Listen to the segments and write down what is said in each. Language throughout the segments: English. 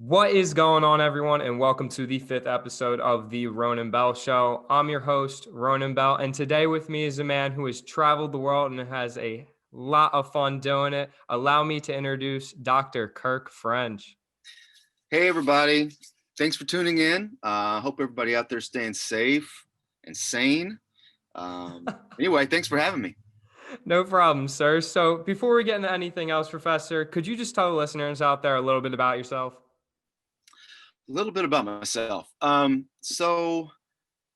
What is going on, everyone, and welcome to the fifth episode of the Ronan Bell Show. I'm your host, Ronan Bell, and today with me is a man who has traveled the world and has a lot of fun doing it. Allow me to introduce Dr. Kirk French. Hey, everybody. Thanks for tuning in. Hope everybody out there staying safe and sane. Anyway, thanks for having me. No problem, sir. So before we get into anything else, Professor, could you just tell the listeners out there a little bit about yourself? A little bit about myself. So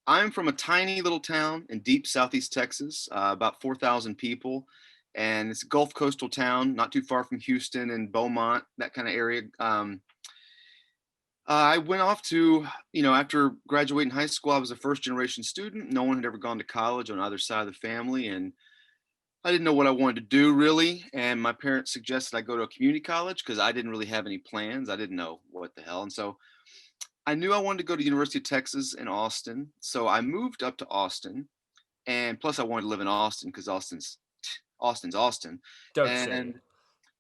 I'm from a tiny little town in deep southeast Texas, about 4,000 people. And it's a Gulf coastal town, not too far from Houston and Beaumont, that kind of area. I went off to, after graduating high school, I was a first generation student. No one had ever gone to college on either side of the family. And I didn't know what I wanted to do really. And my parents suggested I go to a community college because I didn't really have any plans. I didn't know what the hell. And so I knew I wanted to go to University of Texas in Austin. So I moved up to Austin. And plus I wanted to live in Austin because Austin's Austin. Dope And city.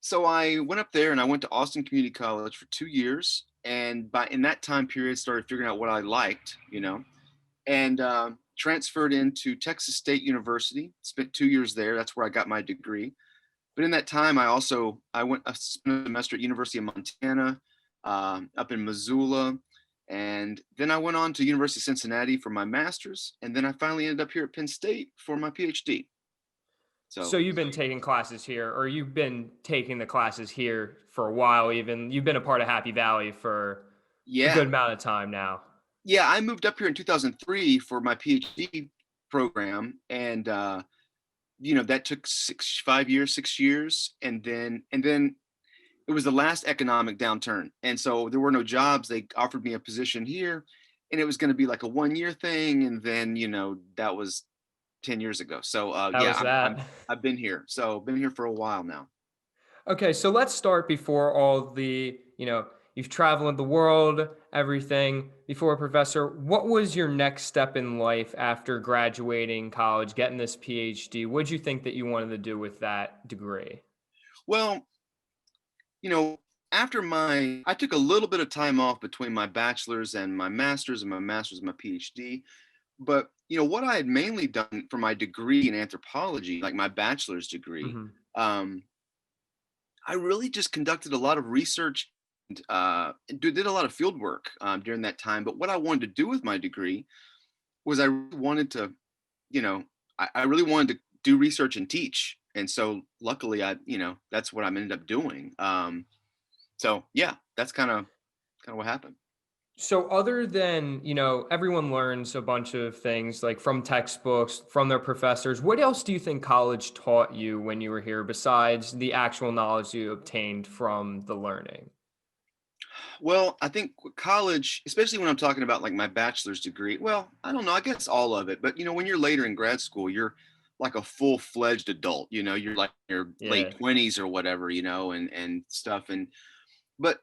so I went up there and I went to Austin Community College for 2 years. And in that time period, started figuring out what I liked, and transferred into Texas State University. Spent 2 years there. That's where I got my degree. But in that time, I spent a semester at University of Montana, up in Missoula, and then I went on to University of Cincinnati for my master's, and then I finally ended up here at Penn State for my PhD. So So you've been taking classes here, or you've been taking the classes here for a while even. You've been a part of Happy Valley for a yeah, good amount of time now. yeah, I moved up here in 2003 for my PhD program, and that took 5 years, 6 years, and then it was the last economic downturn, and so there were no jobs. They offered me a position here, and it was going to be like a 1 year thing, and then that was 10 years ago. So That yeah, was that. I've been here, so been here for a while now. Okay, so let's start before all the, you've traveled the world, everything. Before, Professor, what was your next step in life after graduating college, getting this PhD? What did you think that you wanted to do with that degree? Well, you know, I took a little bit of time off between my bachelor's and my master's, and my master's and my PhD. But what I had mainly done for my degree in anthropology, like my bachelor's degree, Hmm. um, I really just conducted a lot of research and did a lot of field work during that time. But what I wanted to do with my degree was I really wanted to, I really wanted to do research and teach. And so luckily that's what I ended up doing. So yeah, that's kind of what happened. So other than, everyone learns a bunch of things like from textbooks, from their professors. What else do you think college taught you when you were here besides the actual knowledge you obtained from the learning? Well, I think college, especially when I'm talking about like my bachelor's degree, well, I don't know, I guess all of it, but when you're later in grad school, you're like a full-fledged adult, you're like in your late Yeah. 20s or whatever, and stuff. And but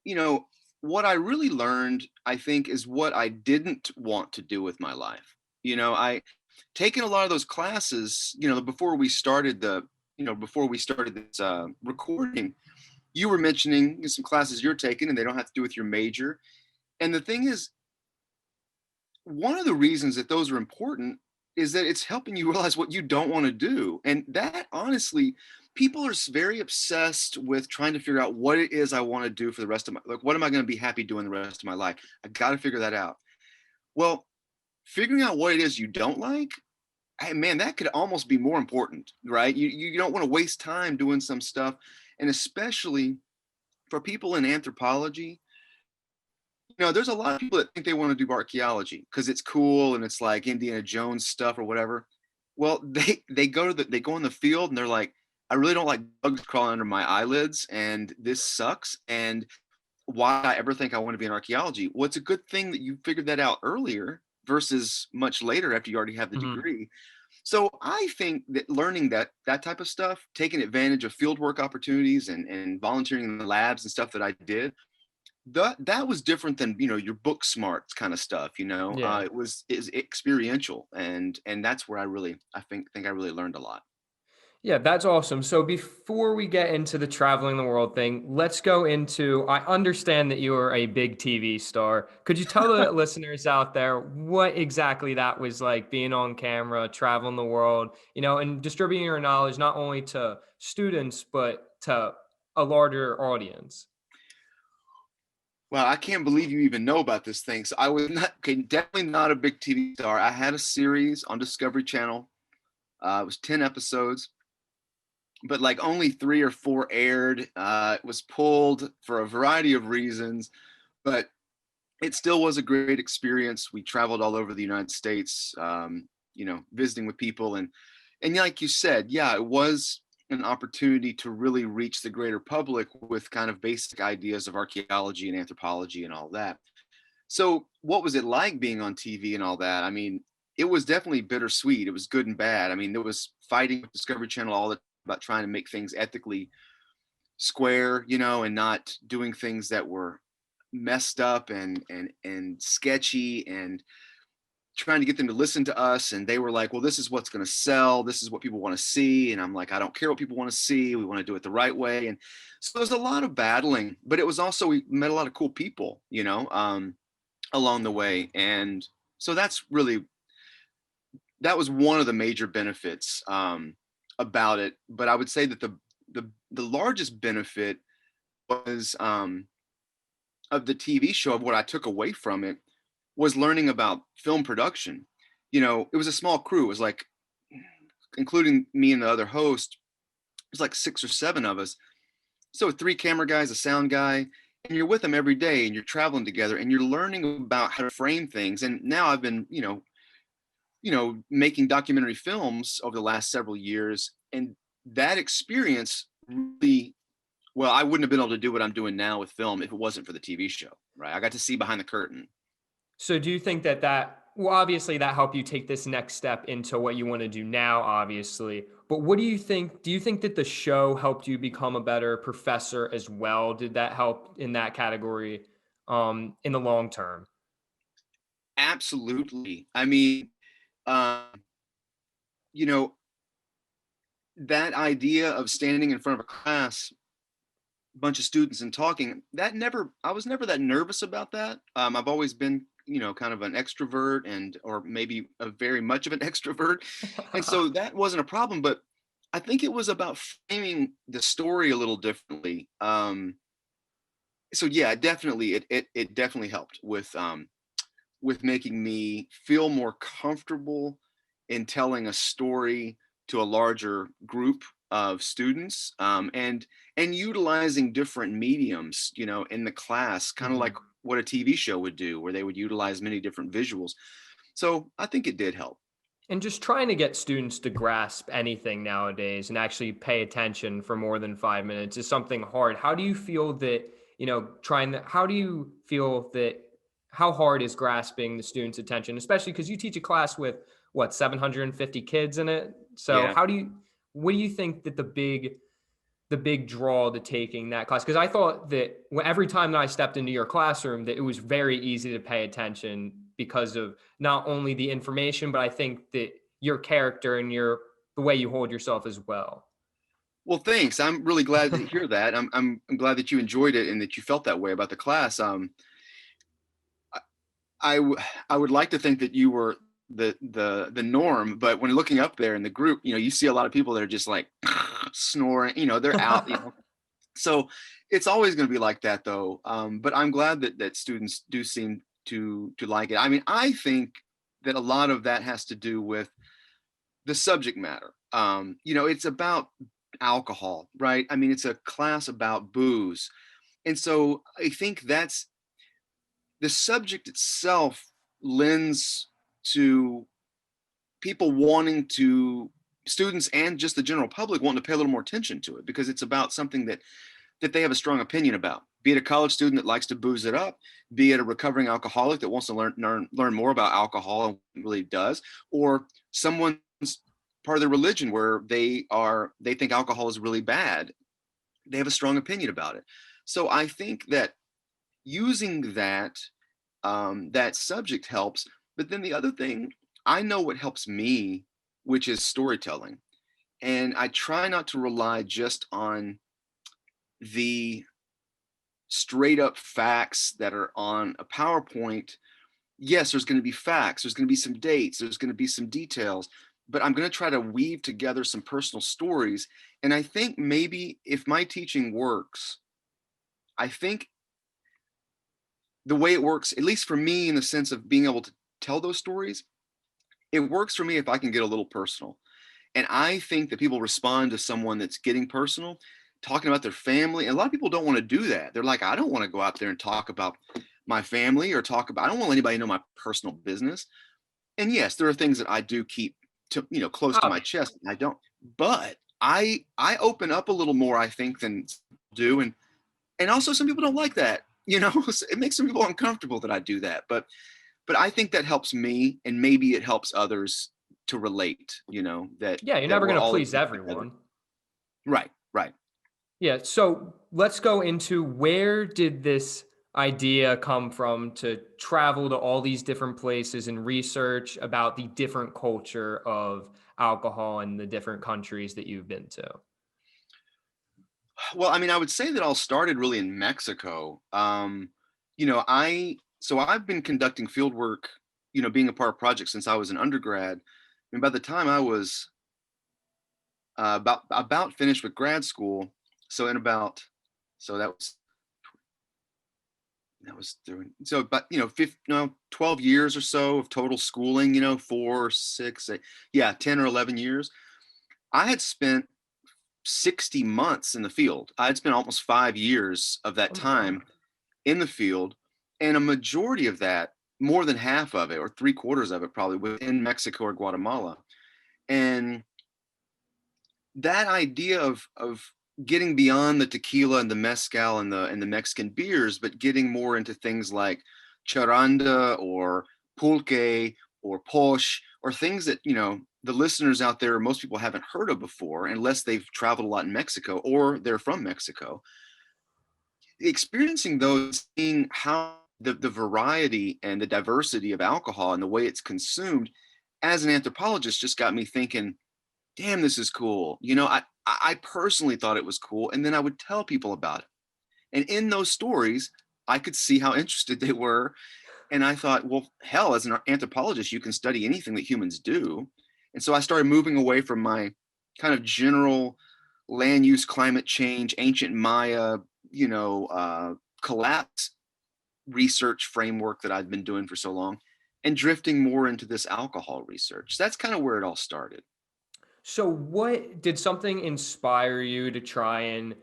you know, what I really learned, I think, is what I didn't want to do with my life. I taken a lot of those classes, before we started this recording, you were mentioning some classes you're taking and they don't have to do with your major. And the thing is, one of the reasons that those are important is that it's helping you realize what you don't want to do. And that honestly, people are very obsessed with trying to figure out what it is I want to do for the rest of my, like, what am I going to be happy doing the rest of my life? I got to figure that out. Well, figuring out what it is you don't like, hey, man, that could almost be more important, right? You don't want to waste time doing some stuff. And especially for people in anthropology, there's a lot of people that think they want to do archaeology because it's cool and it's like Indiana Jones stuff or whatever. Well, they go in the field and they're like, I really don't like bugs crawling under my eyelids, and this sucks. And why I ever think I want to be in archaeology? Well, it's a good thing that you figured that out earlier versus much later after you already have the Mhm. degree. So I think that learning that type of stuff, taking advantage of fieldwork opportunities and volunteering in the labs and stuff that I did, that was different than your book smarts kind of stuff. Yeah. It was experiential, and that's where I think I really learned a lot. Yeah, that's awesome. So before we get into the traveling the world thing, let's go into, I understand that you are a big TV star. Could you tell the listeners out there what exactly that was like being on camera, traveling the world, and distributing your knowledge not only to students, but to a larger audience? Well, I can't believe you even know about this thing. So I was not, okay, definitely not a big TV star. I had a series on Discovery Channel. It was 10 episodes, but like only 3 or 4 aired. It was pulled for a variety of reasons, but it still was a great experience. We traveled all over the United States, visiting with people, and like you said, yeah, it was an opportunity to really reach the greater public with kind of basic ideas of archaeology and anthropology and all that. So, what was it like being on TV and all that? I mean, it was definitely bittersweet. It was good and bad. I mean, there was fighting with Discovery Channel all the time about trying to make things ethically square, and not doing things that were messed up and sketchy, and trying to get them to listen to us. And they were like, well, this is what's going to sell, this is what people want to see. And I'm like, I don't care what people want to see, we want to do it the right way. And so there's a lot of battling, but it was also, we met a lot of cool people, along the way. And so that was one of the major benefits about it. But I would say that the largest benefit was of the TV show, of what I took away from it, was learning about film production. It was a small crew. It was like, including me and the other host, it was like 6 or 7 of us. So 3 camera guys, a sound guy, and you're with them every day, and you're traveling together, and you're learning about how to frame things. And now I've been, making documentary films over the last several years, and that experience really, well, I wouldn't have been able to do what I'm doing now with film if it wasn't for the TV show, right? I got to see behind the curtain. So do you think well, obviously that helped you take this next step into what you want to do now, obviously. But what do you think? Do you think that the show helped you become a better professor as well? Did that help in that category, in the long term? Absolutely. I mean, um, you know, that idea of standing in front of a class, bunch of students, and talking, I was never that nervous about that. I've always been, kind of an extrovert, or maybe a very much of an extrovert. And so that wasn't a problem, but I think it was about framing the story a little differently. So yeah, definitely, it definitely helped with making me feel more comfortable in telling a story to a larger group of students, and utilizing different mediums, in the class, kind of like Mhm. what a TV show would do, where they would utilize many different visuals. So I think it did help. And just trying to get students to grasp anything nowadays and actually pay attention for more than 5 minutes is something hard. How do you feel that, how do you feel that, how hard is grasping the students' attention, especially because you teach a class with what, 750 kids in it? So Yeah. what do you think that the big draw to taking that class? Because I thought that every time that I stepped into your classroom, that it was very easy to pay attention because of not only the information, but I think that your character and the way you hold yourself as well. Well, thanks. I'm really glad to hear that. I'm glad that you enjoyed it and that you felt that way about the class. I w- I would like to think that you were the norm, but when looking up there in the group, you see a lot of people that are just like snoring. They're out. So it's always going to be like that, though. But I'm glad that students do seem to like it. I mean, I think that a lot of that has to do with the subject matter. It's about alcohol, right? I mean, it's a class about booze, and so I think that's the subject itself lends to people wanting to, students and just the general public wanting to pay a little more attention to it, because it's about something that they have a strong opinion about, be it a college student that likes to booze it up, be it a recovering alcoholic that wants to learn more about alcohol and what it really does, or someone's part of their religion where they think alcohol is really bad, they have a strong opinion about it. So I think that using that subject helps. But then the other thing, I know what helps me, which is storytelling. And I try not to rely just on the straight up facts that are on a PowerPoint. Yes, there's going to be facts, there's going to be some dates, there's going to be some details, but I'm going to try to weave together some personal stories. And I think maybe if my teaching works, I think the way it works, at least for me, in the sense of being able to tell those stories, it works for me if I can get a little personal. And I think that people respond to someone that's getting personal, talking about their family. And a lot of people don't want to do that. They're like, I don't want to go out there and talk about my family or talk about, I don't want anybody to know my personal business. And yes, there are things that I do keep to, close to Oh, my chest. And I don't, but I open up a little more, I think, than do. And also some people don't like that. It makes some people uncomfortable that I do that. But I think that helps me, and maybe it helps others to relate, that yeah, you're that never we're going to all in please this together. everyone. Right, right. Yeah, so let's go into where did this idea come from to travel to all these different places and research about the different culture of alcohol in the different countries that you've been to? Well, I mean, I would say that all started really in Mexico. I've been conducting field work, being a part of projects since I was an undergrad. And by the time I was about finished with grad school, so in about so that was doing so about 12 years or so of total schooling, 4 6 8, yeah, 10 or 11 years. I had spent 60 months in the field. I had spent almost 5 years of that Oh my God. time in the field, and a majority of that, more than half of it, or three quarters of it, probably within Mexico or Guatemala. And that idea of getting beyond the tequila and the mezcal and the Mexican beers, but getting more into things like charanda or pulque or posh, or things that the listeners out there, most people haven't heard of before, unless they've traveled a lot in Mexico or they're from Mexico. Experiencing those, seeing how the variety and the diversity of alcohol and the way it's consumed as an anthropologist just got me thinking, damn, this is cool. I personally thought it was cool. And then I would tell people about it. And in those stories, I could see how interested they were. And I thought, well, hell, as an anthropologist, you can study anything that humans do. And so I started moving away from my kind of general land use, climate change, ancient Maya, collapse research framework that I've been doing for so long, and drifting more into this alcohol research. That's kind of where it all started. So what did something inspire you to try and,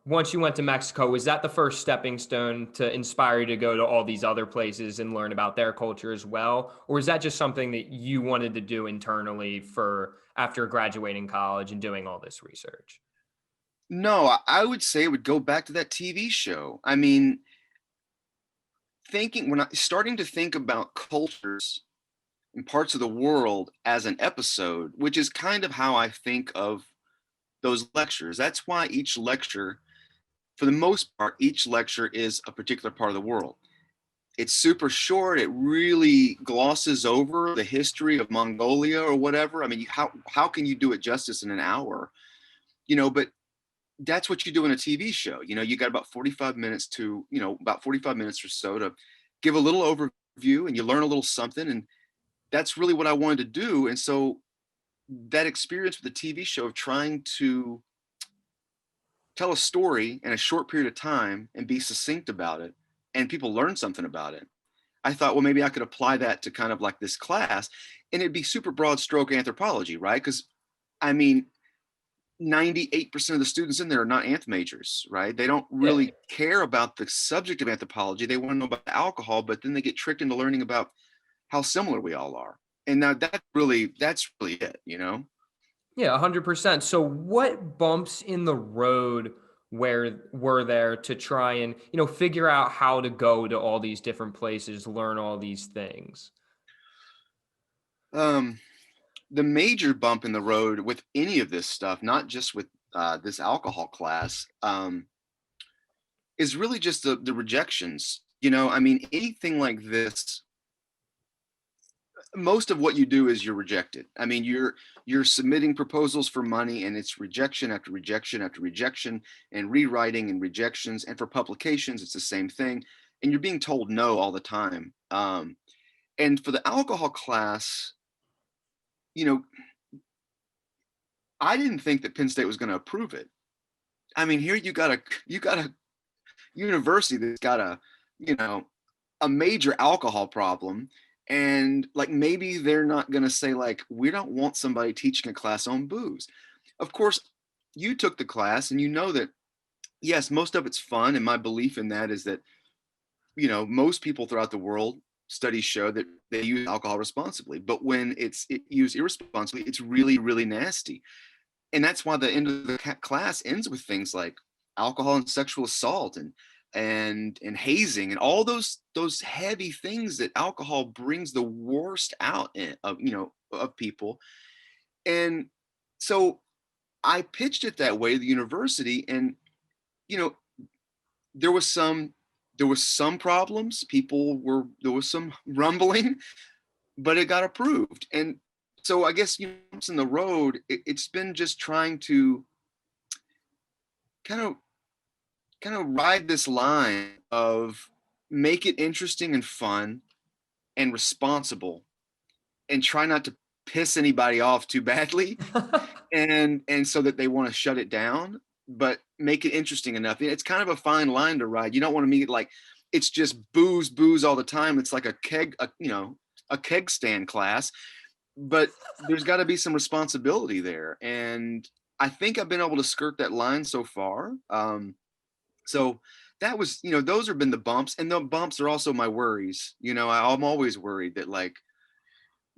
once you went to Mexico, was that the first stepping stone to inspire you to go to all these other places and learn about their culture as well? Or is that just something that you wanted to do internally for after graduating college and doing all this research? No, I would say it would go back to that TV show. I mean, thinking when I starting to think about cultures in parts of the world as an episode, which is kind of how I think of those lectures. That's why each lecture, for the most part, each lecture is a particular part of the world. It's super short. It really glosses over the history of Mongolia or whatever. I mean, how can you do it justice in an hour? But that's what you do in a TV show. You got about 45 minutes to, about 45 minutes or so to give a little overview, and you learn a little something. And that's really what I wanted to do. And so that experience with the TV show of trying to tell a story in a short period of time and be succinct about it, and people learn something about it, I thought, well, maybe I could apply that to kind of like this class, and it'd be super broad stroke anthropology, right? Because I mean, 98% of the students in there are not anth majors, right? They don't Yeah. really care about the subject of anthropology. They want to know about alcohol, but then they get tricked into learning about how similar we all are. And now that's really it. Yeah, 100%. So what bumps in the road where were there to try and, figure out how to go to all these different places, learn all these things? Um, the major bump in the road with any of this stuff, not just with this alcohol class, is really just the rejections. I mean, anything like this, most of what you do is you're rejected. I mean, you're submitting proposals for money, and it's rejection after rejection after rejection, and rewriting and rejections. And for publications, it's the same thing. And you're being told no all the time. And for the alcohol class, you know, I didn't think that Penn State was going to approve it. I mean, here you got a university that's got a major alcohol problem, and like maybe they're not going to say like we don't want somebody teaching a class on booze. Of course, you took the class and you know that yes, most of it's fun, and my belief in that is that most people throughout the world, studies show that they use alcohol responsibly, but when it used irresponsibly, it's really really nasty. And that's why the end of the class ends with things like alcohol and sexual assault and hazing and all those heavy things that alcohol brings the worst out of people. And so I pitched it that way to the university, and you know there was some problems. There was some rumbling, but it got approved. And so I guess bumps in the road. It's been just trying to kind of ride this line of make it interesting and fun and responsible, and try not to piss anybody off too badly, and so that they want to shut it down, but make it interesting enough. It's kind of a fine line to ride. You don't want to make it like it's just booze all the time. It's like a keg stand class, but there's got to be some responsibility there. And I think I've been able to skirt that line so far. So that was, those have been the bumps, and the bumps are also my worries. I'm always worried that like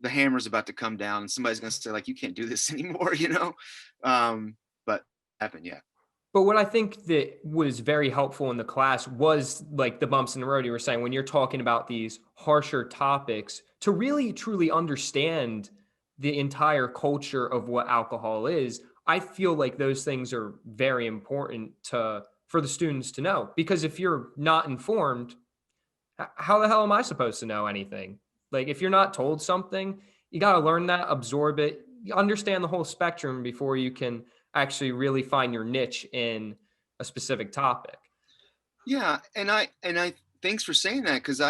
the hammer's about to come down and somebody's going to say like, you can't do this anymore, but happened. Yeah. But what I think that was very helpful in the class was like the bumps in the road you were saying, when you're talking about these harsher topics, to really truly understand the entire culture of what alcohol is. I feel like those things are very important for the students to know, because if you're not informed, how the hell am I supposed to know anything? Like if you're not told something, you got to learn that, absorb it, understand the whole spectrum before you can actually really find your niche in a specific topic. Yeah. And I thanks for saying that. Cause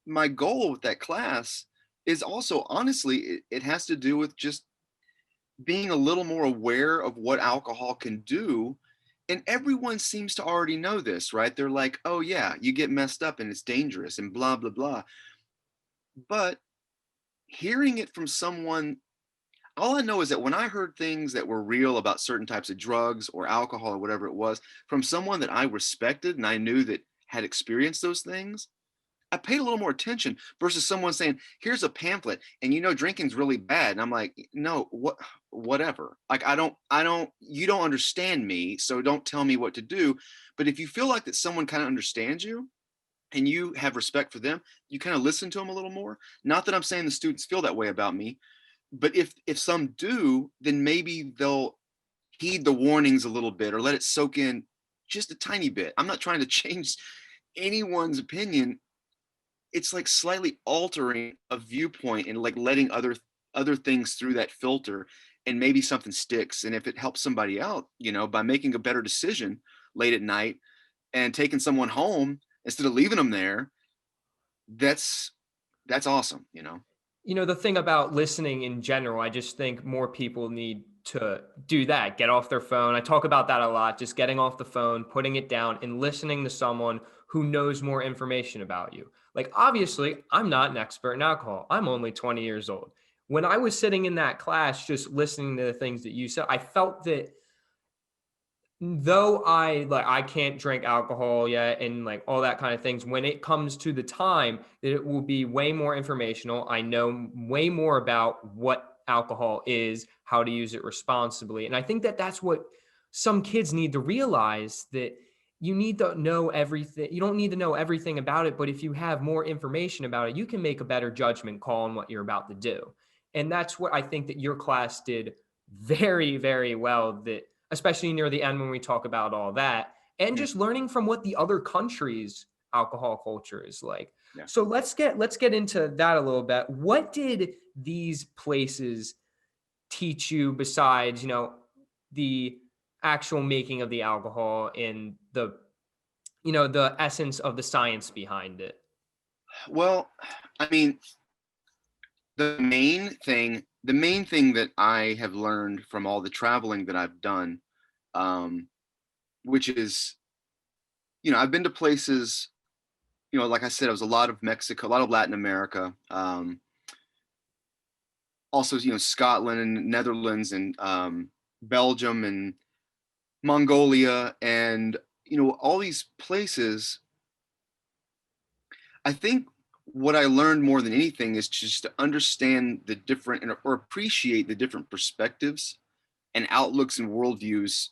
my goal with that class is also, honestly, it has to do with just being a little more aware of what alcohol can do. And everyone seems to already know this, right? They're like, oh yeah, you get messed up and it's dangerous and blah, blah, blah. But hearing it from someone, all I know is that when I heard things that were real about certain types of drugs or alcohol or whatever it was from someone that I respected and I knew that had experienced those things, I paid a little more attention versus someone saying, here's a pamphlet and drinking's really bad. And I'm like, no, whatever. Like, you don't understand me. So don't tell me what to do. But if you feel like that someone kind of understands you and you have respect for them, you kind of listen to them a little more. Not that I'm saying the students feel that way about me, but if some do, then maybe they'll heed the warnings a little bit or let it soak in just a tiny bit. I'm not trying to change anyone's opinion. It's like slightly altering a viewpoint and like letting other things through that filter, and maybe something sticks. And if it helps somebody out, by making a better decision late at night and taking someone home instead of leaving them there, that's awesome. The thing about listening in general, I just think more people need to do that, get off their phone. I talk about that a lot, just getting off the phone, putting it down and listening to someone who knows more information about you. Like, obviously, I'm not an expert in alcohol. I'm only 20 years old. When I was sitting in that class, just listening to the things that you said, I felt that though I can't drink alcohol yet and like all that kind of things, when it comes to the time that it will be way more informational. I know way more about what alcohol is, how to use it responsibly. And I think that that's what some kids need to realize, that you need to know everything. You don't need to know everything about it, but if you have more information about it, you can make a better judgment call on what you're about to do. And that's what I think that your class did very, very well, that especially near the end when we talk about all that, and just learning from what the other countries alcohol culture is like. Yeah. So let's get into that a little bit. What did these places teach you besides, the actual making of the alcohol and the essence of the science behind it? Well, I mean, the main thing that I have learned from all the traveling that I've done, um, which is, I've been to places, like I said, I was a lot of Mexico, a lot of Latin America, also, Scotland and Netherlands and Belgium and Mongolia and, all these places. I think what I learned more than anything is just to understand the different or appreciate the different perspectives and outlooks and worldviews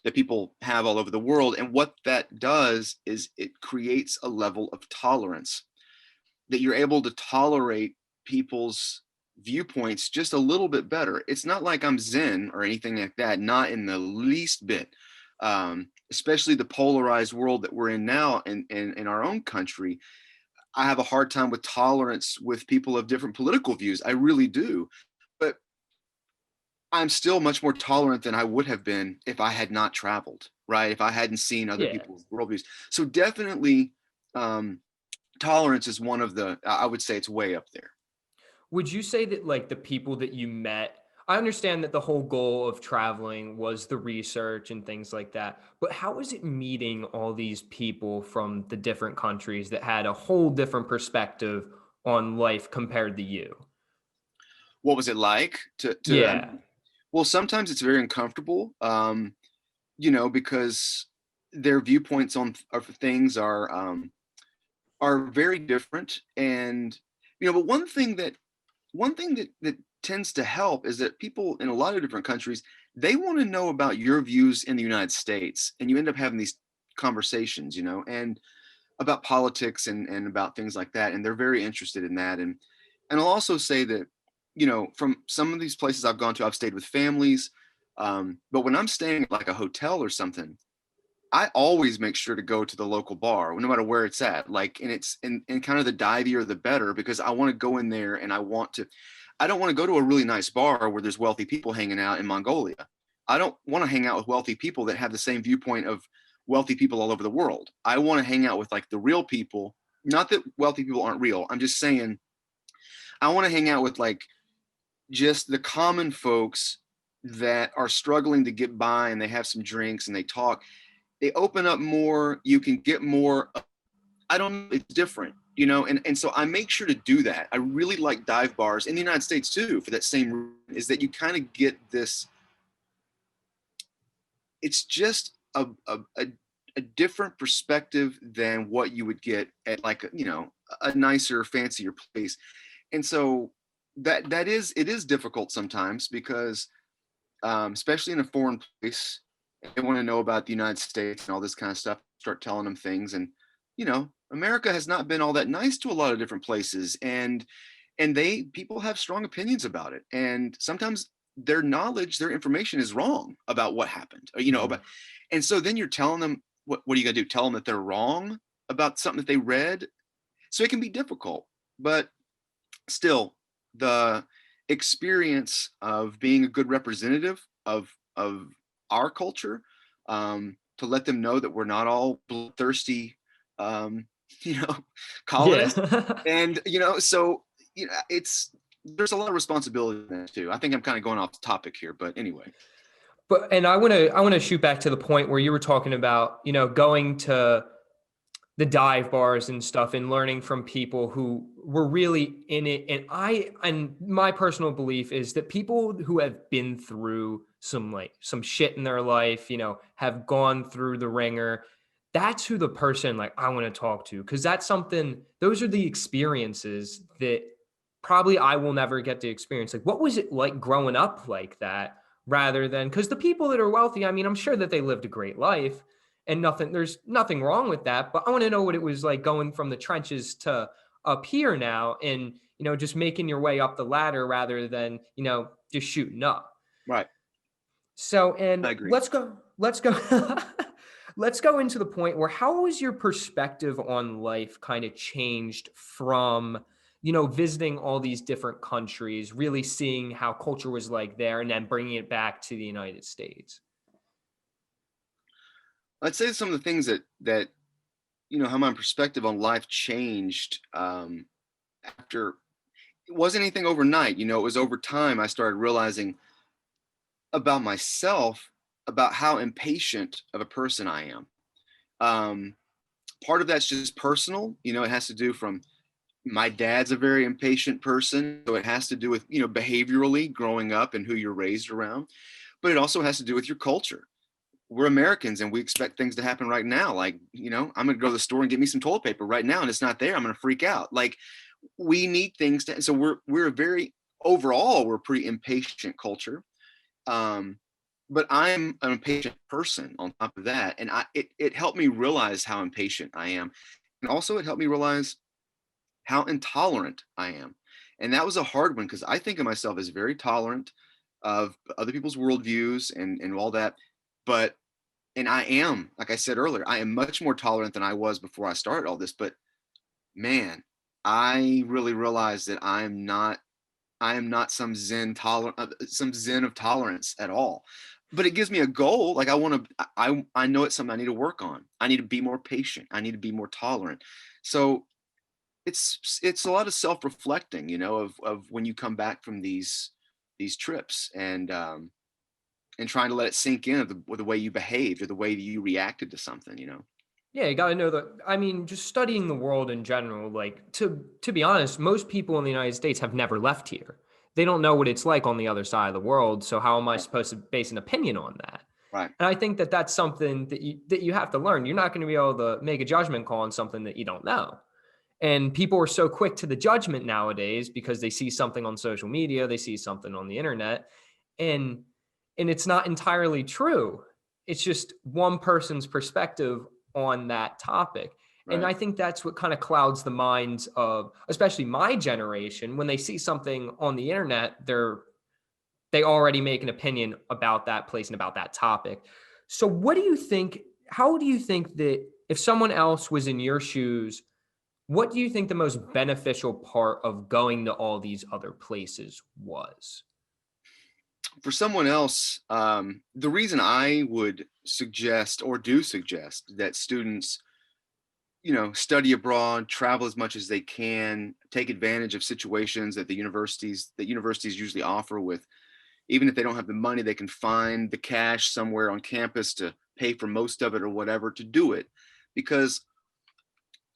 that people have all over the world. And what that does is it creates a level of tolerance that you're able to tolerate people's viewpoints just a little bit better. It's not like I'm Zen or anything like that, not in the least bit. Especially the polarized world that we're in now in our own country. I have a hard time with tolerance with people of different political views. I really do. But I'm still much more tolerant than I would have been if I had not traveled, right? If I hadn't seen other Yeah. people's worldviews. So definitely, tolerance is one of I would say it's way up there. Would you say that like the people that you met, I understand that the whole goal of traveling was the research and things like that, but how was it meeting all these people from the different countries that had a whole different perspective on life compared to you? What was it like Yeah. well, sometimes it's very uncomfortable, because their viewpoints on of things are very different. And, but one thing that tends to help is that people in a lot of different countries, they want to know about your views in the United States, and you end up having these conversations, and about politics and about things like that, and they're very interested in that. And I'll also say that, from some of these places I've gone to, I've stayed with families, but when I'm staying at like a hotel or something, I always make sure to go to the local bar, no matter where it's at. Like, and it's in kind of the divier the better, because I want to go in there and I don't want to go to a really nice bar where there's wealthy people hanging out in Mongolia. I don't want to hang out with wealthy people that have the same viewpoint of wealthy people all over the world. I want to hang out with like the real people. Not that wealthy people aren't real. I'm just saying I want to hang out with like just the common folks that are struggling to get by, and they have some drinks and they talk. They open up more, you can get more. I don't know, it's different, and so I make sure to do that. I really like dive bars in the United States too, for that same reason, is that you kind of get this, it's just a different perspective than what you would get at like, a nicer, fancier place. And so it is difficult sometimes because, especially in a foreign place, they want to know about the United States and all this kind of stuff. Start telling them things, and America has not been all that nice to a lot of different places, and people have strong opinions about it, and sometimes their knowledge, their information is wrong about what happened, or, Mhm. about, and so then you're telling them what are you gonna do? Tell them that they're wrong about something that they read? So it can be difficult, but still, the experience of being a good representative of our culture, to let them know that we're not all bloodthirsty, um, you know, colonists, Yeah. and so it's there's a lot of responsibility in that too. I think I'm kind of going off topic here, but anyway. But and I want to shoot back to the point where you were talking about, going to the dive bars and stuff and learning from people who were really in it. And my personal belief is that people who have been through some shit in their life, have gone through the ringer, that's who the person like I want to talk to, because those are the experiences that probably I will never get to experience. Like, what was it like growing up like that, rather than, because the people that are wealthy, I mean, I'm sure that they lived a great life, and there's nothing wrong with that, but I want to know what it was like going from the trenches to up here now, and just making your way up the ladder rather than just shooting up. Right. So, and I agree. let's go let's go into the point where how has your perspective on life kind of changed from, visiting all these different countries, really seeing how culture was like there, and then bringing it back to the United States? I'd say some of the things that how my perspective on life changed after it wasn't anything overnight. It was over time I started realizing about myself, about how impatient of a person I am. Um, Part of that's just personal. It has to do from my dad's a very impatient person, so it has to do with behaviorally growing up and who you're raised around. But it also has to do with your culture. We're Americans and we expect things to happen right now. Like, I'm gonna go to the store and get me some toilet paper right now, and it's not there. I'm gonna freak out. Like, we need things to. So we're a very overall we're a pretty impatient culture. Um, but I'm an impatient person on top of that, and it helped me realize how impatient I am, and also it helped me realize how intolerant I am. And that was a hard one because I think of myself as very tolerant of other people's worldviews and all that. But, and I am, like I said earlier, I am much more tolerant than I was before I started all this. But man, I really realized that I am not some zen of tolerance at all. But it gives me a goal. Like I know it's something I need to work on. I need to be more patient. I need to be more tolerant. So it's a lot of self-reflecting, of when you come back from these trips and trying to let it sink in of the way you behaved or the way that you reacted to something. Yeah, you got to know that. I mean, just studying the world in general, like to be honest, most people in the United States have never left here. They don't know what it's like on the other side of the world. So how am I Right. supposed to base an opinion on that? Right. And I think that that's something that you have to learn. You're not going to be able to make a judgment call on something that you don't know. And people are so quick to the judgment nowadays because they see something on social media, they see something on the internet, and it's not entirely true. It's just one person's perspective on that topic. And Right. I think that's what kind of clouds the minds of especially my generation. When they see something on the internet, they already make an opinion about that place and about that topic. So what do you think, how do you think that if someone else was in your shoes, what do you think the most beneficial part of going to all these other places was? For someone else, the reason I would suggest or do suggest that students study abroad, travel as much as they can, take advantage of situations that universities usually offer with, even if they don't have the money, they can find the cash somewhere on campus to pay for most of it or whatever to do it. Because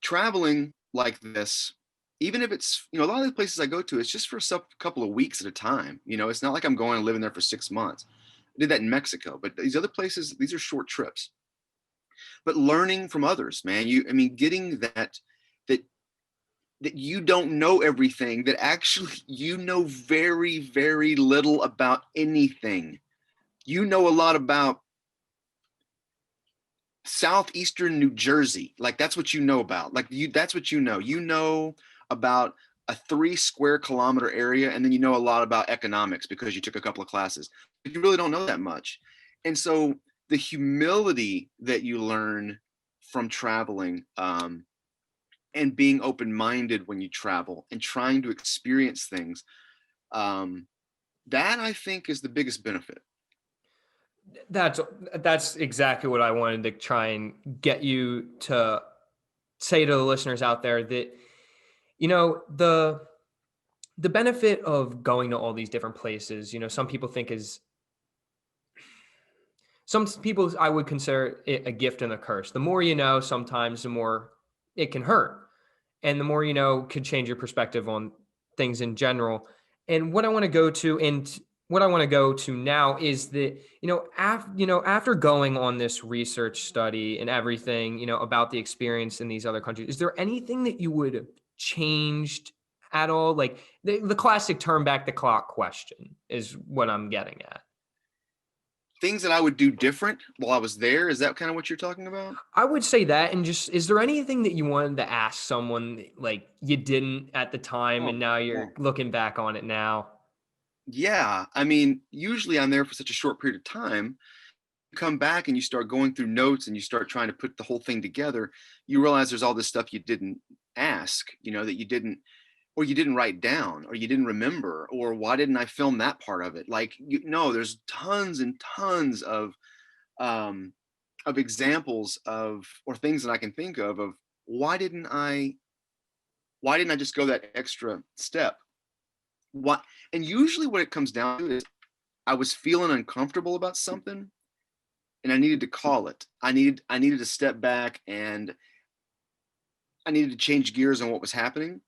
traveling like this, even if it's, a lot of the places I go to, it's just for a couple of weeks at a time. It's not like I'm going and living there for 6 months. I did that in Mexico, but these other places, these are short trips. But learning from others, man, I mean, getting that that you don't know everything, that actually you know very, very little about anything. You know a lot about southeastern New Jersey. Like that's what you know about. That's what you know. You know about a 3 square kilometer area, and then you know a lot about economics because you took a couple of classes. But you really don't know that much. And so the humility that you learn from traveling, and being open-minded when you travel and trying to experience things, um, that I think is the biggest benefit. That's that's exactly what I wanted to try and get you to say to the listeners out there that the benefit of going to all these different places, some people think is some people I would consider it a gift and a curse. The more you know, sometimes the more it can hurt. And the more you know could change your perspective on things in general. And what I want to go to now is that, after going on this research study and everything, about the experience in these other countries, is there anything that you would have changed at all? Like the classic turn back the clock question is what I'm getting at. Things that I would do different while I was there. Is that kind of what you're talking about? I would say that, and just, is there anything that you wanted to ask someone that, like you didn't at the time, Oh, and now yeah. you're looking back on it now? Yeah. I mean, usually I'm there for such a short period of time come back and you start going through notes and you start trying to put the whole thing together, you realize there's all this stuff you didn't ask, that you didn't, or you didn't write down, or you didn't remember, or why didn't I film that part of it? Like, there's tons and tons um, of examples or things that I can think of why didn't I, just go that extra step? What, and usually what it comes down to is I was feeling uncomfortable about something and I needed to call it. I needed to step back and I needed to change gears on what was happening.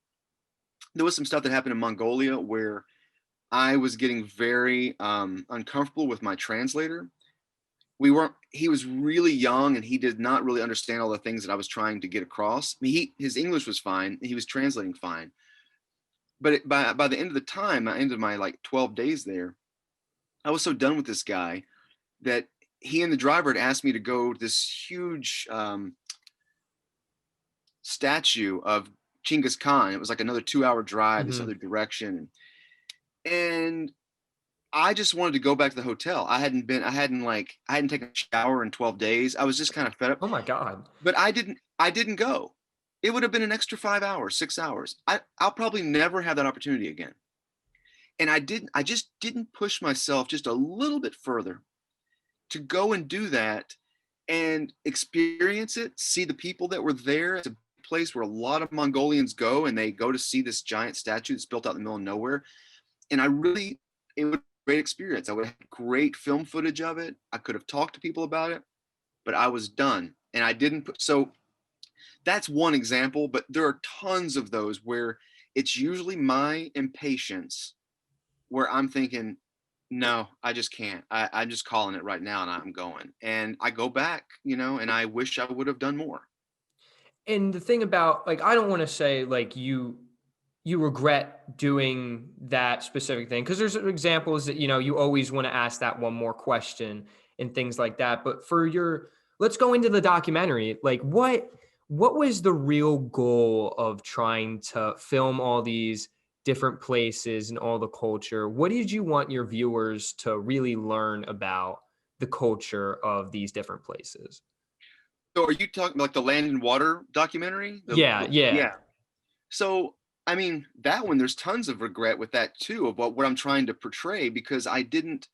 There was some stuff that happened in Mongolia where I was getting very uncomfortable with my translator. He was really young and he did not really understand all the things that I was trying to get across. I mean, his English was fine. He was translating fine. But by the end of the time, I ended my like 12 days there, I was so done with this guy that he and the driver had asked me to go to this huge statue of Chinggis Khan. It was like another 2-hour drive this Mm-hmm. other direction. And I just wanted to go back to the hotel. I hadn't taken a shower in 12 days. I was just kind of fed up. Oh my God. But I didn't go. It would have been an extra 5 hours, 6 hours. I'll probably never have that opportunity again. And I just didn't push myself just a little bit further to go and do that and experience it, see the people that were there. It's a place where a lot of Mongolians go and they go to see this giant statue that's built out in the middle of nowhere. And it was a great experience. I would have great film footage of it. I could have talked to people about it, but I was done. And I didn't so that's one example, but there are tons of those where it's usually my impatience where I'm thinking, no, I just can't. I'm just calling it right now and I'm going. And I go back, and I wish I would have done more. And the thing about, like, I don't want to say like you regret doing that specific thing, because there's examples that you always want to ask that one more question and things like that. But let's go into the documentary. Like, what was the real goal of trying to film all these different places and all the culture? What did you want your viewers to really learn about the culture of these different places? So are you talking like the Land and Water documentary? Yeah, yeah. Yeah. So I mean, that one, there's tons of regret with that too, of what I'm trying to portray, because I didn't,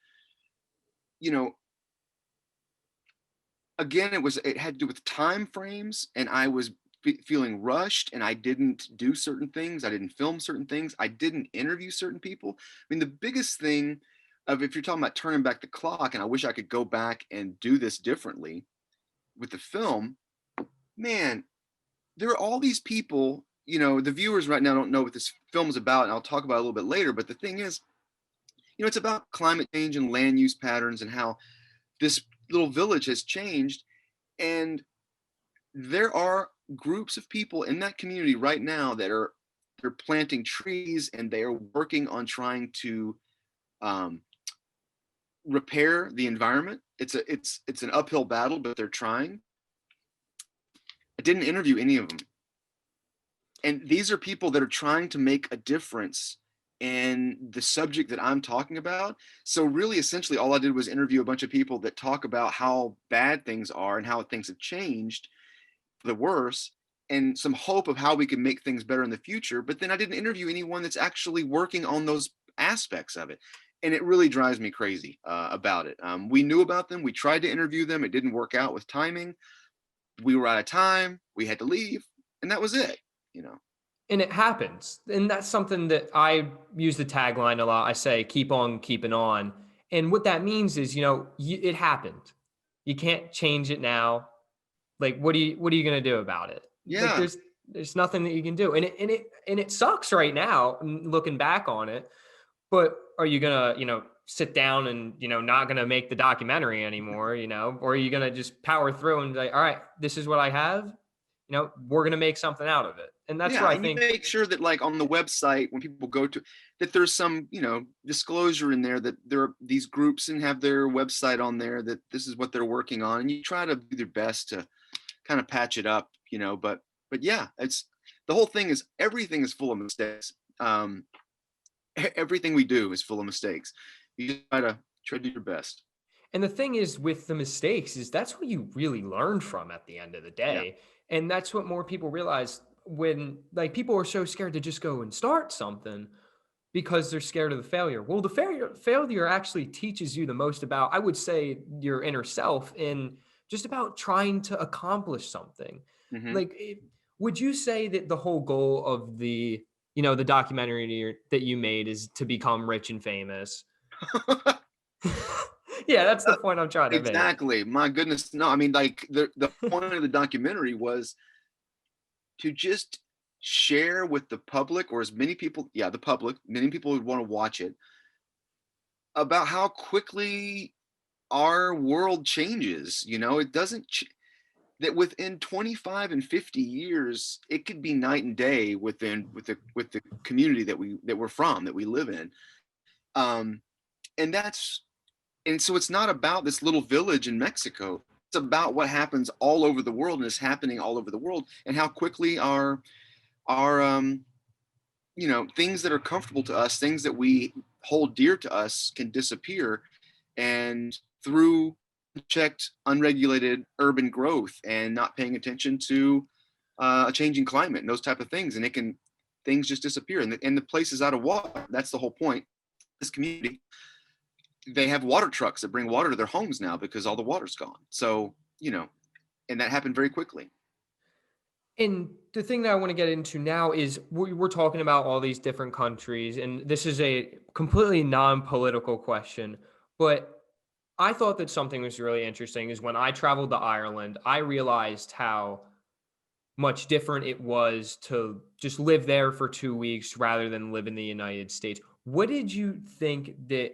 you know, again, it had to do with time frames, and I was feeling rushed, and I didn't do certain things. I didn't film certain things. I didn't interview certain people. I mean, the biggest thing of, if you're talking about turning back the clock, and I wish I could go back and do this differently with the film, man, there are all these people, the viewers right now don't know what this film is about, and I'll talk about it a little bit later. But the thing is, it's about climate change and land use patterns and how this little village has changed. And there are groups of people in that community right now they're planting trees, and they are working on trying to um, repair the environment. It's an uphill battle, but they're trying. I didn't interview any of them, and these are people that are trying to make a difference in the subject that I'm talking about. So really, essentially, all I did was interview a bunch of people that talk about how bad things are and how things have changed for the worse, and some hope of how we can make things better in the future. But then I didn't interview anyone that's actually working on those aspects of it. And it really drives me crazy about it. We knew about them. We tried to interview them. It didn't work out with timing. We were out of time. We had to leave. And that was it, you know. And it happens. And that's something that I use the tagline a lot. I say, keep on keeping on. And what that means is, it happened. You can't change it now. Like, what are you going to do about it? Like, Yeah. there's nothing that you can do. And it sucks right now looking back on it. But are you going to, sit down and, not going to make the documentary anymore, or are you going to just power through and like, all right, this is what I have, we're going to make something out of it. And that's Yeah, where I and you think, make sure that, like, on the website, when people go to that, there's some, disclosure in there that there are these groups and have their website on there, that this is what they're working on, and you try to do their best to kind of patch it up, but yeah, it's the whole thing is, everything is full of mistakes. Everything we do is full of mistakes. You just try to do your best. And the thing is with the mistakes is that's what you really learn from at the end of the Yeah. day. And that's what more people realize when like people are so scared to just go and start something because they're scared of the failure. Well, the failure actually teaches you the most about, I would say, your inner self and just about trying to accomplish something. Hmm. Like, would you say that the whole goal of the documentary that you made is to become rich and famous? Yeah, that's the point I'm trying to make. Exactly. My goodness. No, I mean, like the point of the documentary was to just share with the public, or as many people, yeah, the public, many people would want to watch it, about how quickly our world changes. It doesn't that within 25 and 50 years, it could be night and day with the community that we're from, that we live in. Um, and that's and so it's not about this little village in Mexico. It's about what happens all over the world and is happening all over the world, and how quickly our things that are comfortable to us, things that we hold dear to us, can disappear, and through checked, unregulated urban growth and not paying attention to a changing climate and those type of things, and things just disappear, and the place is out of water. That's the whole point. This community, they have water trucks that bring water to their homes now because all the water's gone. So, and that happened very quickly. And the thing that I want to get into now is we're talking about all these different countries, and this is a completely non-political question, but I thought that something was really interesting is when I traveled to Ireland, I realized how much different it was to just live there for 2 weeks rather than live in the United States. What did you think that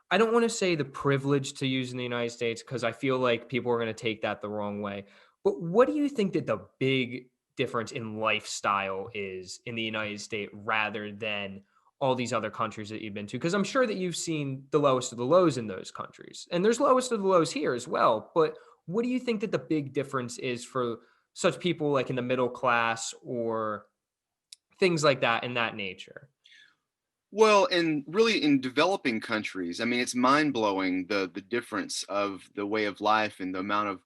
I don't wanna say the privilege to use in the United States because I feel like people are gonna take that the wrong way, but what do you think that the big difference in lifestyle is in the United States rather than all these other countries that you've been to? Because I'm sure that you've seen the lowest of the lows in those countries, and there's lowest of the lows here as well, but what do you think that the big difference is for such people like in the middle class or things like that in that nature? Well, and really in developing countries, I mean, it's mind blowing the difference of the way of life and the amount of.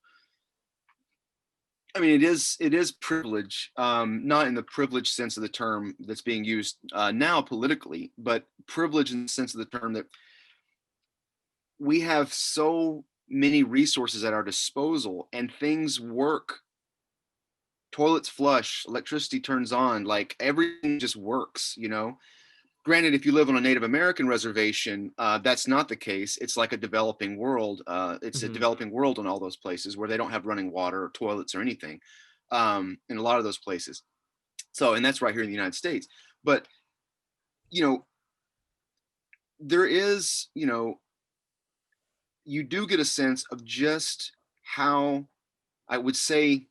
I mean, it is privilege, not in the privilege sense of the term that's being used now politically, but privilege in the sense of the term that we have so many resources at our disposal, and things work. Toilets flush, electricity turns on, like everything just works. Granted, if you live on a Native American reservation, that's not the case. It's like a developing world. It's a Mhm. developing world in all those places where they don't have running water or toilets or anything, in a lot of those places. So, and that's right here in the United States. But, you know, there is, you do get a sense of just how, I would say,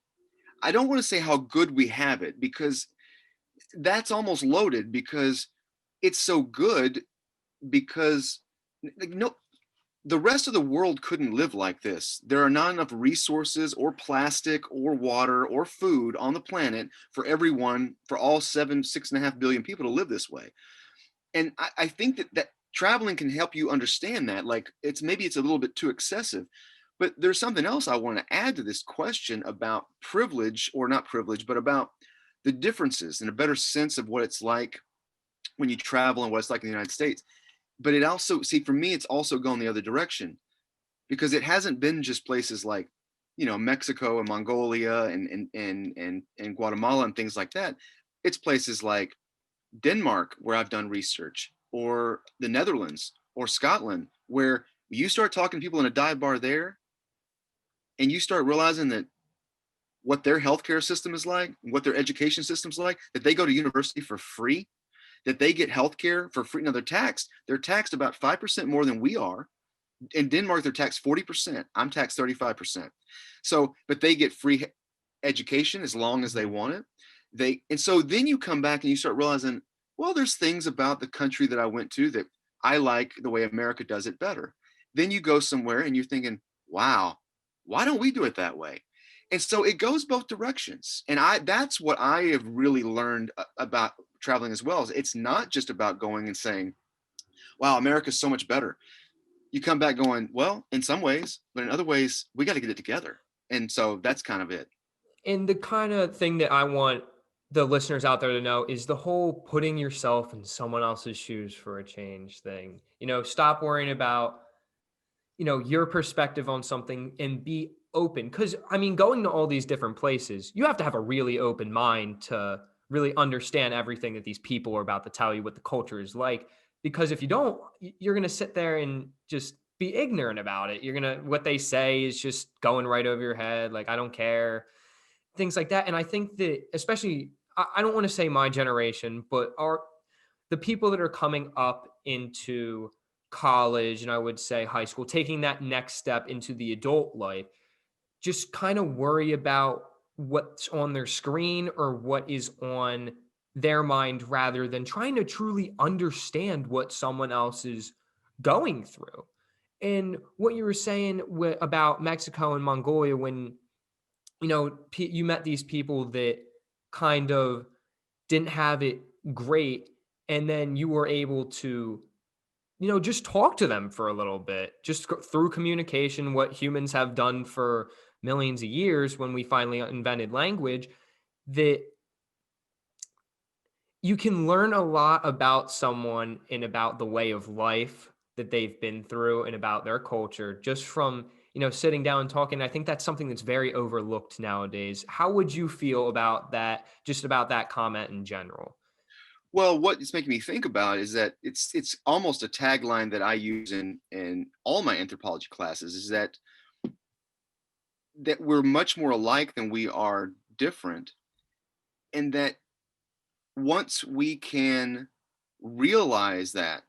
I don't want to say how good we have it, because that's almost loaded, because it's so good, because like, no, the rest of the world couldn't live like this. There are not enough resources or plastic or water or food on the planet for everyone, for all 6.5 billion people to live this way. And I think that traveling can help you understand that. Like, maybe it's a little bit too excessive. But there's something else I want to add to this question about privilege, or not privilege, but about the differences and a better sense of what it's like when you travel and what it's like in the United States. But it also, see, for me, it's also gone the other direction, because it hasn't been just places like, Mexico and Mongolia and Guatemala and things like that. It's places like Denmark, where I've done research, or the Netherlands or Scotland, where you start talking to people in a dive bar there, and you start realizing that what their healthcare system is like, what their education system's like, that they go to university for free, that they get healthcare for free. Now they're taxed about 5% more than we are. In Denmark, they're taxed 40%. I'm taxed 35%. So, but they get free education as long as they Mhm. want it. And so then you come back and you start realizing, well, there's things about the country that I went to that I like the way America does it better. Then you go somewhere and you're thinking, wow, why don't we do it that way? And so it goes both directions. And that's what I have really learned about traveling as well. Is it's not just about going and saying, wow, America's so much better. you come back going, well, in some ways, but in other ways, we got to get it together. And so that's kind of it. And the kind of thing that I want the listeners out there to know is the whole putting yourself in someone else's shoes for a change thing. Stop worrying about, your perspective on something and be open. Because, I mean, going to all these different places, you have to have a really open mind to really understand everything that these people are about to tell you, what the culture is like. Because if you don't, you're going to sit there and just be ignorant about it. What they say is just going right over your head. Like, I don't care, things like that. And I think that, especially, I don't want to say my generation, but the people that are coming up into college, and I would say high school, taking that next step into the adult life, just kind of worry about what's on their screen or what is on their mind rather than trying to truly understand what someone else is going through. And what you were saying about Mexico and Mongolia, when you met these people that kind of didn't have it great, and then you were able to just talk to them for a little bit, just through communication, what humans have done for millions of years when we finally invented language, that you can learn a lot about someone and about the way of life that they've been through and about their culture just from, sitting down and talking. I think that's something that's very overlooked nowadays. How would you feel about that, just about that comment in general? Well, what it's making me think about is that it's almost a tagline that I use in all my anthropology classes, is that we're much more alike than we are different, and that once we can realize that,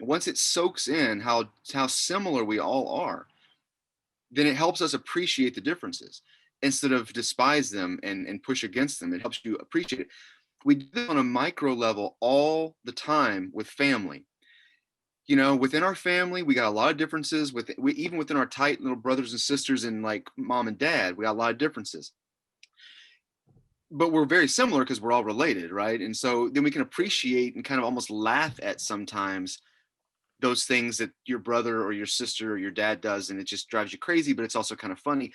once it soaks in how similar we all are, then it helps us appreciate the differences instead of despise them and push against them. It helps you appreciate it. We do this on a micro level all the time with family. Within our family, we got a lot of differences. Even within our tight little brothers and sisters and like mom and dad, we got a lot of differences. But we're very similar because we're all related, right? And so then we can appreciate and kind of almost laugh at sometimes those things that your brother or your sister or your dad does, and it just drives you crazy, but it's also kind of funny.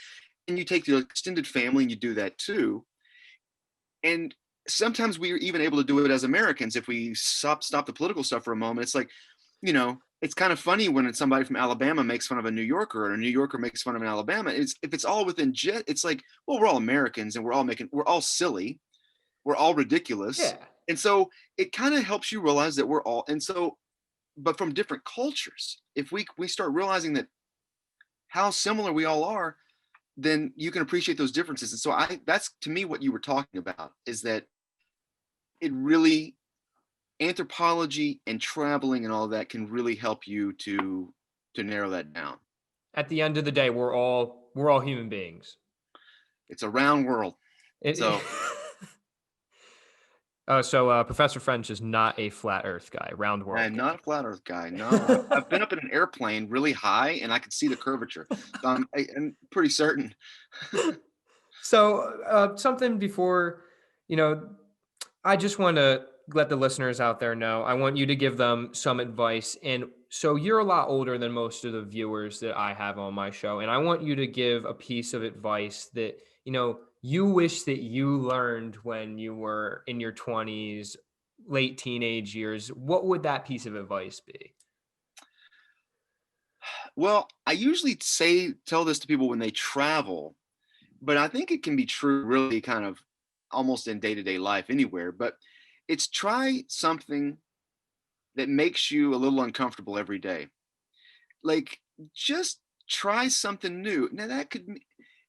And you take your extended family and you do that too. And sometimes we are even able to do it as Americans if we stop the political stuff for a moment. It's like, it's kind of funny when it's somebody from Alabama makes fun of a New Yorker, or a New Yorker makes fun of an Alabama. If it's all within it's like, well, we're all Americans and we're all silly, we're all ridiculous. Yeah. And so it kind of helps you realize that we're all, and so, but from different cultures, if we start realizing that how similar we all are, then you can appreciate those differences. And so that's to me what you were talking about, is that it really, anthropology and traveling and all that can really help you to narrow that down. At the end of the day, we're all human beings. It's a round world. It, So so Professor French is not a flat Earth guy, round world I'm guy. not a flat earth guy. No, I've been up in an airplane really high and I could see the curvature. So I'm pretty certain. So something before, you know, I just want to let the listeners out there know. I want you to give them some advice. And so you're a lot older than most of the viewers that I have on my show. And I want you to give a piece of advice that, you wish that you learned when you were in your 20s, late teenage years. What would that piece of advice be? Well, I usually tell this to people when they travel, but I think it can be true really kind of almost in day-to-day life anywhere. But it's try something that makes you a little uncomfortable every day. Like, just try something new. Now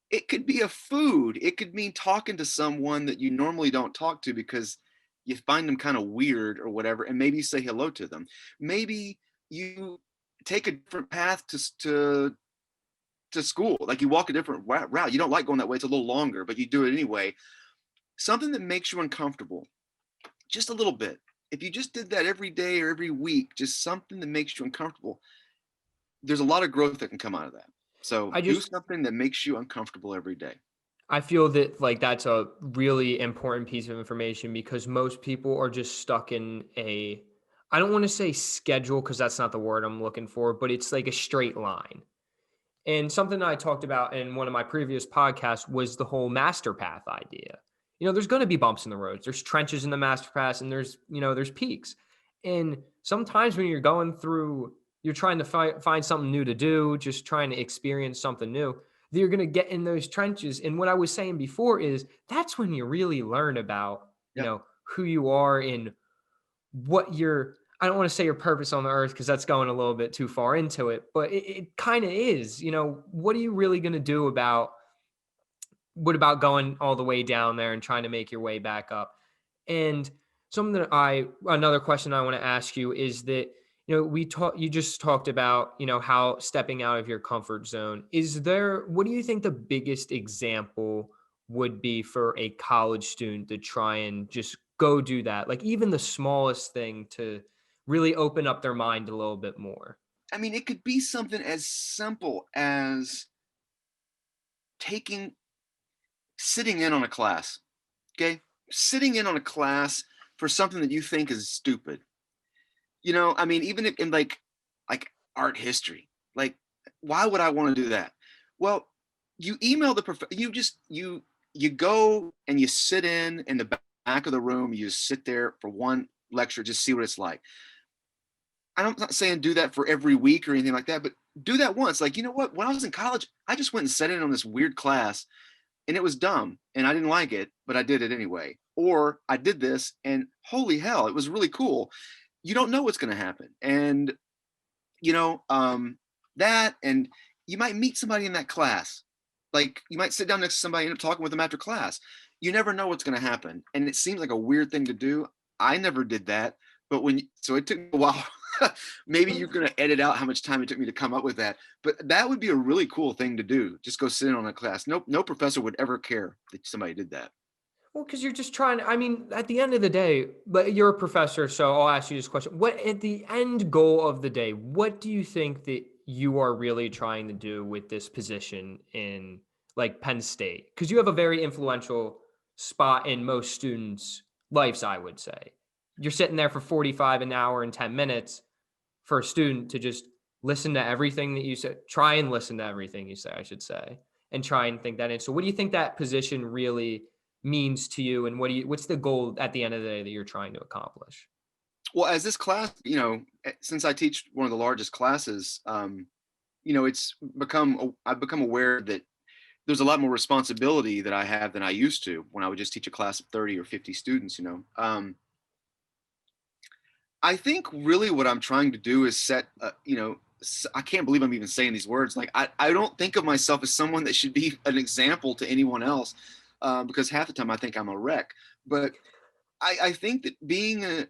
it could be a food. It could mean talking to someone that you normally don't talk to because you find them kind of weird or whatever, and maybe say hello to them. Maybe you take a different path to school. Like, you walk a different route. You don't like going that way. It's a little longer, but you do it anyway. Something that makes you uncomfortable, just a little bit. If you just did that every day or every week, just something that makes you uncomfortable, there's a lot of growth that can come out of that. So I do just something that makes you uncomfortable every day. I feel that like that's a really important piece of information because most people are just stuck in I don't want to say schedule because that's not the word I'm looking for, but it's like a straight line. And something that I talked about in one of my previous podcasts was the whole master path idea. There's going to be bumps in the roads. There's trenches in the master path, and there's peaks. And sometimes when you're going through, you're trying to find something new to do, just trying to experience something new, that you're going to get in those trenches. And what I was saying before is that's when you really learn about, Yep. who you are and what your I don't want to say your purpose on the earth because that's going a little bit too far into it, but it kind of is. What are you really going to do about what about going all the way down there and trying to make your way back up? And something that another question I want to ask you is that, you just talked about, how stepping out of your comfort zone. What do you think the biggest example would be for a college student to try and just go do that? Like even the smallest thing to really open up their mind a little bit more. I mean, it could be something as simple as taking sitting in on a class. Okay, sitting in on a class for something that you think is stupid. I mean, even if in like art history, like why would I want to do that? Well, you email the you just you go and you sit in the back of the room. You just sit there for one lecture, just see what it's like. I'm not saying do that for every week or anything like that, but do that once. Like, you know what? When I was in college, I just went and sat in on this weird class and it was dumb and I didn't like it, but I did it anyway. Or I did this and holy hell, it was really cool. You don't know what's going to happen. And, you know, that, and you might meet somebody in that class. Like you might sit down next to somebody and end up talking with them after class. You never know what's going to happen. And it seems like a weird thing to do. I never did that. But so it took me a while. Maybe you're going to edit out how much time it took me to come up with that. But that would be a really cool thing to do. Just go sit in on a class. No professor would ever care that somebody did that. Well, because you're just trying I mean, at the end of the day, but you're a professor, so I'll ask you this question. What at the end goal of the day, what do you think that you are really trying to do with this position in like Penn State? Because you have a very influential spot in most students' lives, I would say. You're sitting there for 45 an hour and 10 minutes for a student to just listen to everything that you say, try and listen to everything you say, I should say, and try and think that in. So what do you think that position really means to you, and what's the goal at the end of the day that you're trying to accomplish? Well, as this class, since I teach one of the largest classes, I've become aware that there's a lot more responsibility that I have than I used to when I would just teach a class of 30 or 50 students. I think really what I'm trying to do is set, I can't believe I'm even saying these words. Like, I don't think of myself as someone that should be an example to anyone else, because half the time I think I'm a wreck. But I think that being a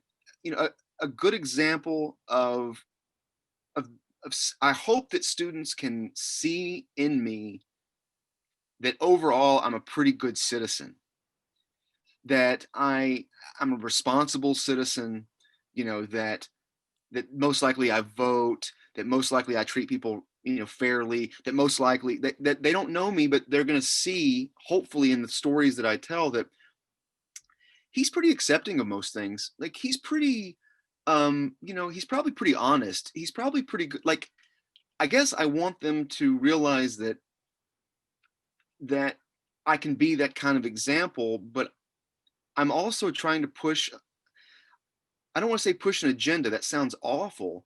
good example of, I hope that students can see in me that overall I'm a pretty good citizen, that I'm a responsible citizen, that most likely I vote, that most likely I treat people, fairly, that most likely that they don't know me, but they're going to see, hopefully in the stories that I tell, that he's pretty accepting of most things. Like he's pretty, he's probably pretty honest. He's probably pretty good. Like, I guess I want them to realize that I can be that kind of example, but I'm also trying to push, I don't want to say push an agenda, that sounds awful,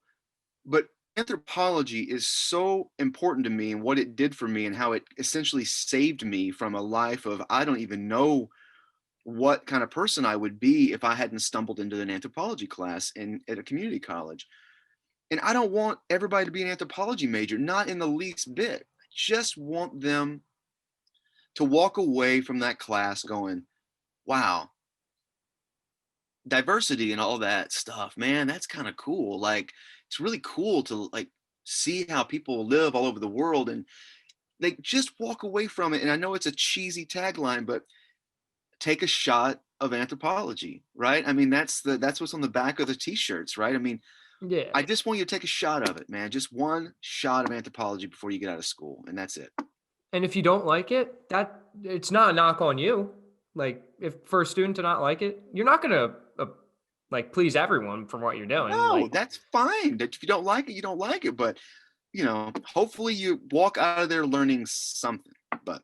but anthropology is so important to me and what it did for me and how it essentially saved me from a life of I don't even know what kind of person I would be if I hadn't stumbled into an anthropology class at a community college. And I don't want everybody to be an anthropology major, not in the least bit. I just want them to walk away from that class going, wow, diversity and all that stuff, man, that's kind of cool. Like, it's really cool to like see how people live all over the world, and they just walk away from it. And I know it's a cheesy tagline, but take a shot of anthropology, right? I mean, that's what's on the back of the t-shirts, right? I mean, Yeah. I just want you to take a shot of it, man. Just one shot of anthropology before you get out of school, and that's it. And if you don't like it, that it's not a knock on you. Like if for a student to not like it, you're not going to like please everyone from what you're doing. No, Like, that's fine. That if you don't like it, you don't like it. But hopefully you walk out of there learning something. But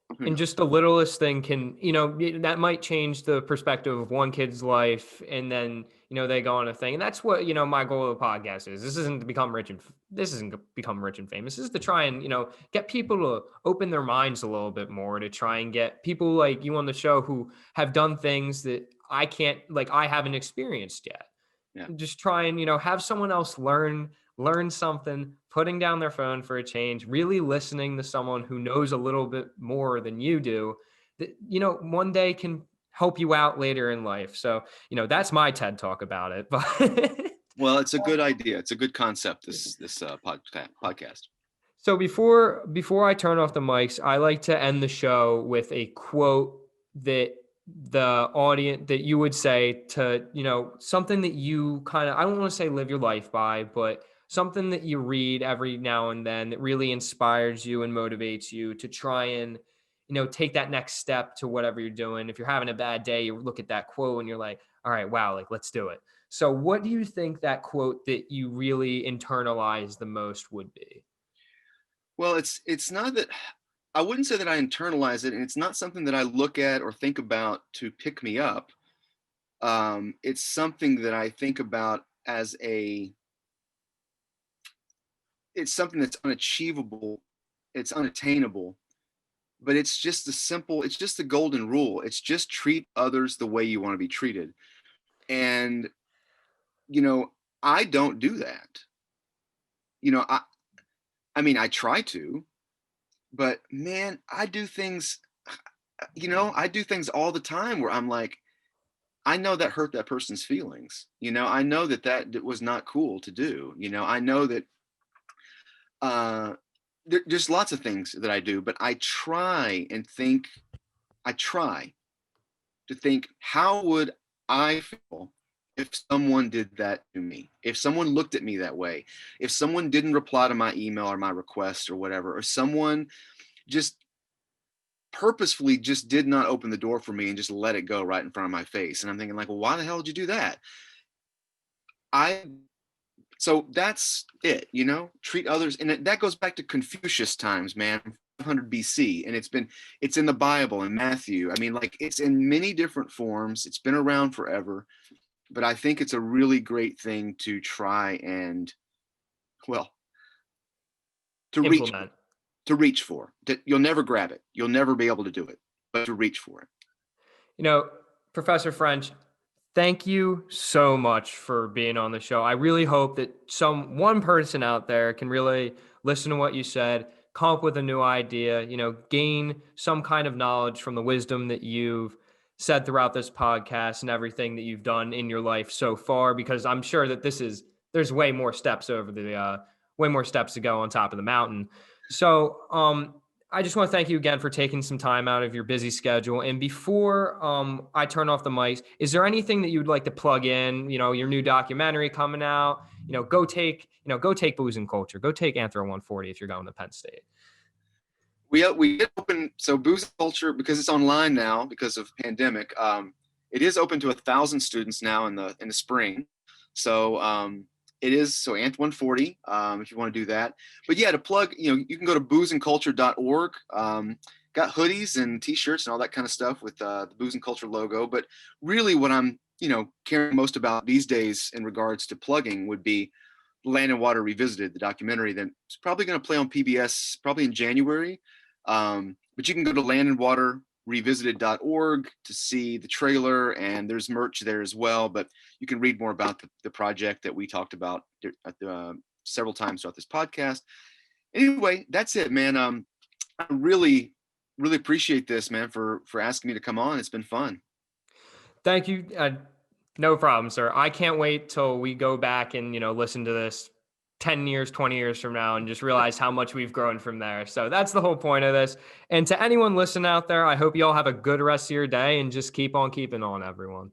who and knows? just the littlest thing can, that might change the perspective of one kid's life. And then, they go on a thing. And that's what, my goal of the podcast is. This isn't to become rich and famous. This is to try and, get people to open their minds a little bit more, to try and get people like you on the show who have done things that I haven't experienced yet. Yeah. Just try and, have someone else learn something, putting down their phone for a change, really listening to someone who knows a little bit more than you do, that, one day can help you out later in life. So, that's my TED talk about it. But Well, it's a good idea. It's a good concept. This podcast. so before I turn off the mics, I like to end the show with a quote that the audience that you would say to, something that you kind of, I don't want to say live your life by, but something that you read every now and then that really inspires you and motivates you to try and, take that next step to whatever you're doing. If you're having a bad day, you look at that quote and you're like, all right, wow, like let's do it. So what do you think that quote that you really internalize the most would be? Well, it's not that I wouldn't say that I internalize it, and it's not something that I look at or think about to pick me up. It's something that I think about as it's something that's unachievable, it's unattainable, but it's just it's just the golden rule. It's just treat others the way you want to be treated. And, you know, I don't do that. You know, I mean, I try to, but man, I do things all the time where I'm like, I know that hurt that person's feelings. I know that was not cool to do. I know that uh, there's lots of things that I do, but I try to think, how would I feel if someone did that to me? If someone looked at me that way, if someone didn't reply to my email or my request or whatever, or someone just purposefully just did not open the door for me and just let it go right in front of my face. And I'm thinking like, well, why the hell did you do that? I So that's it, treat others. And that goes back to Confucius times, man, 500 BC. And it's in the Bible and Matthew. I mean, like it's in many different forms. It's been around forever, but I think it's a really great thing to try and, well, to reach, Implement. You'll never grab it. You'll never be able to do it, but to reach for it. Professor French, thank you so much for being on the show. I really hope that one person out there can really listen to what you said, come up with a new idea, gain some kind of knowledge from the wisdom that you've said throughout this podcast and everything that you've done in your life so far, because I'm sure that there's way more steps way more steps to go on top of the mountain. So, I just want to thank you again for taking some time out of your busy schedule. And before I turn off the mics, is there anything that you'd like to plug in? Your new documentary coming out. Go take Booze and Culture. Go take Anthro 140 if you're going to Penn State. We get open, so Booze and Culture, because it's online now because of pandemic. It is open to 1,000 students now in the spring. So it is, so Anth 140, if you want to do that. But yeah, to plug, you can go to boozeandculture.org. Got hoodies and t-shirts and all that kind of stuff with the Booze and Culture logo. But really what I'm, caring most about these days in regards to plugging would be Land and Water Revisited, the documentary that's probably going to play on PBS probably in January. But you can go to landandwaterrevisited.org to see the trailer, and there's merch there as well. But you can read more about the project that we talked about several times throughout this podcast. Anyway, that's it, man. I really, really appreciate this, man, for asking me to come on. It's been fun. Thank you. No problem, sir. I can't wait till we go back and, listen to this 10 years, 20 years from now and just realize how much we've grown from there. So that's the whole point of this. And to anyone listening out there, I hope you all have a good rest of your day and just keep on keeping on, everyone.